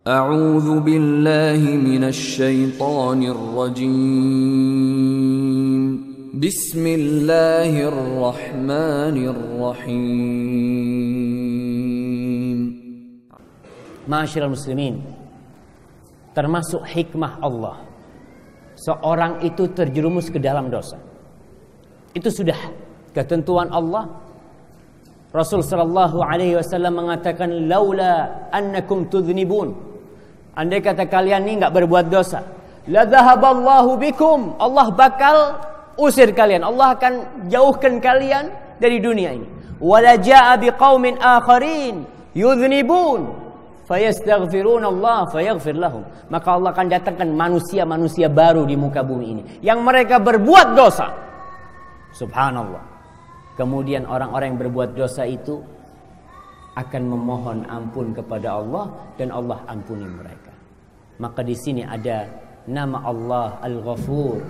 A'udzu billahi minasy syaithanir rajim. Bismillahirrahmanirrahim. Ma'asyiral muslimin, termasuk hikmah Allah, seorang itu terjerumus ke dalam dosa, itu sudah ketentuan Allah. Rasul sallallahu alaihi wasallam mengatakan, laula annakum tudznibun, andai kata kalian ini enggak berbuat dosa, la dhahaballahu bikum, Allah bakal usir kalian, Allah akan jauhkan kalian dari dunia ini. Wala jaa biqaumin akharin yudznibun fayastaghfiruna Allah fayaghfir lahum, maka Allah akan datangkan manusia-manusia baru di muka bumi ini yang mereka berbuat dosa. Subhanallah. Kemudian orang-orang yang berbuat dosa itu akan memohon ampun kepada Allah dan Allah ampuni mereka. Maka di sini ada nama Allah Al-Ghafur,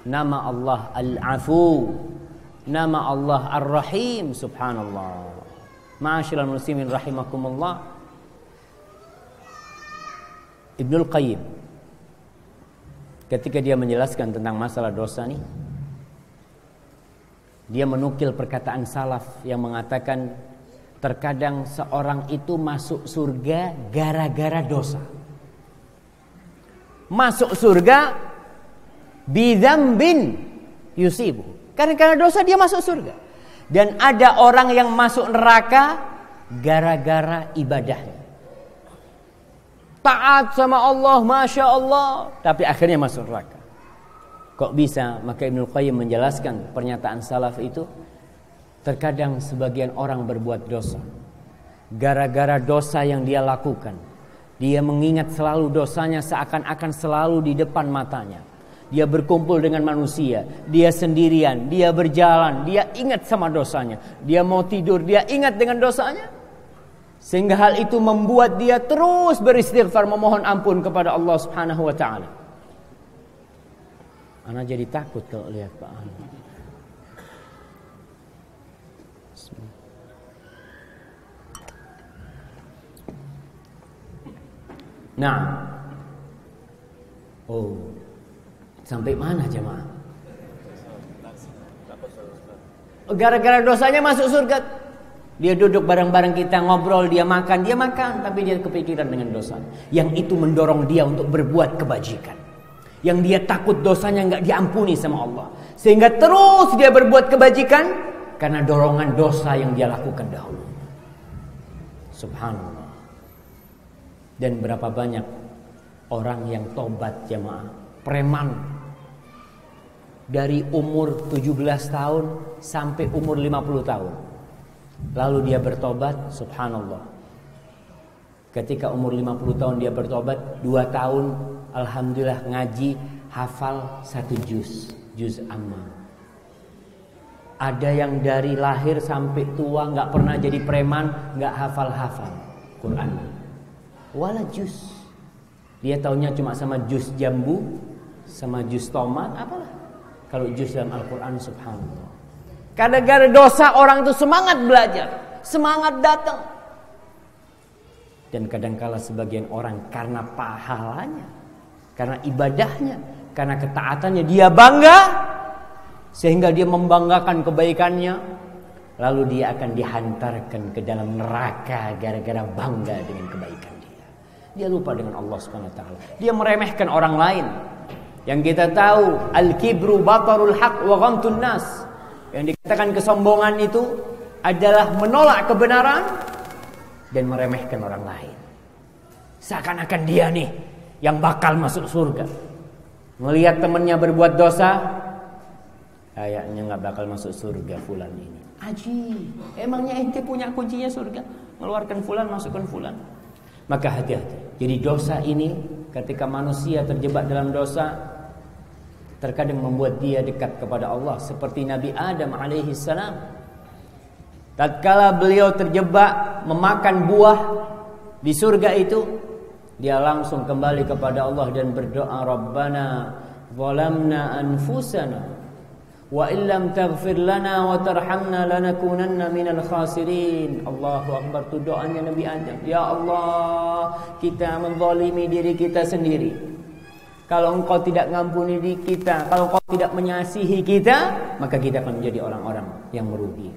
nama Allah Al-Afu, nama Allah Ar-Rahim. Subhanallah. Ma'asyiral muslimin rahimakumullah. Ibnul Qayyim ketika dia menjelaskan tentang masalah dosa nih, dia menukil perkataan salaf yang mengatakan terkadang seorang itu masuk surga gara-gara dosa. Masuk surga bidzambin yusibu, karena dosa dia masuk surga. Dan ada orang yang masuk neraka gara-gara ibadahnya. Taat sama Allah, Masya Allah, tapi akhirnya masuk neraka. Kok bisa? Maka Ibnul Qayyim menjelaskan pernyataan salaf itu, terkadang sebagian orang berbuat dosa gara-gara dosa yang dia lakukan. Dia mengingat selalu dosanya seakan-akan selalu di depan matanya. Dia berkumpul dengan manusia, dia sendirian, dia berjalan, dia ingat sama dosanya. Dia mau tidur, dia ingat dengan dosanya. Sehingga hal itu membuat dia terus beristighfar, memohon ampun kepada Allah Subhanahu wa taala. Ana jadi takut kalau lihat Pak An. Nah, sampai mana jemaah? Gara-gara dosanya masuk surga. Dia duduk bareng-bareng kita, ngobrol, dia makan, tapi dia kepikiran dengan dosa. Yang itu mendorong dia untuk berbuat kebajikan. Yang dia takut dosanya enggak diampuni sama Allah, sehingga terus dia berbuat kebajikan karena dorongan dosa yang dia lakukan dahulu. Subhanallah. Dan berapa banyak orang yang tobat jemaah, preman, dari umur 17 tahun sampai umur 50 tahun. Lalu dia bertobat, subhanallah. Ketika umur 50 tahun dia bertobat, 2 tahun alhamdulillah ngaji, hafal 1 juz amma. Ada yang dari lahir sampai tua gak pernah jadi preman, gak hafal-hafal Quran, wala juz. Dia taunya cuma sama juz jambu, sama juz tomat, apalah. Kalau juz dalam Al-Quran, subhanallah. Gara-gara dosa orang itu semangat belajar, semangat datang. Dan kadangkala sebagian orang karena pahalanya, karena ibadahnya, karena ketaatannya, dia bangga, sehingga dia membanggakan kebaikannya, lalu dia akan dihantarkan ke dalam neraka gara-gara bangga dengan kebaikan dia. Dia lupa dengan Allah Subhanahu wa taala. Dia meremehkan orang lain. Yang kita tahu, al-kibru batarul haq wa ghamtun nas. Yang dikatakan kesombongan itu adalah menolak kebenaran dan meremehkan orang lain. Seakan-akan dia nih yang bakal masuk surga. Melihat temannya berbuat dosa, kayaknya gak bakal masuk surga fulan ini. Aji, emangnya ente punya kuncinya surga? Mengeluarkan fulan, masukkan fulan. Maka hati-hati. Jadi dosa ini, ketika manusia terjebak dalam dosa, terkadang membuat dia dekat kepada Allah. Seperti Nabi Adam alaihi salam. Tatkala beliau terjebak memakan buah di surga itu, dia langsung kembali kepada Allah dan berdoa, Rabbana zalamna anfusana Wa illam taghfir lana wa tarhamna lanakunanna minal khasirin. Allahu Akbar, itu doanya Nabi Adam. Ya Allah, kita menzalimi diri kita sendiri. Kalau Engkau tidak ngampuni diri kita, kalau Engkau tidak mengasihi kita, maka kita akan menjadi orang-orang yang merugi.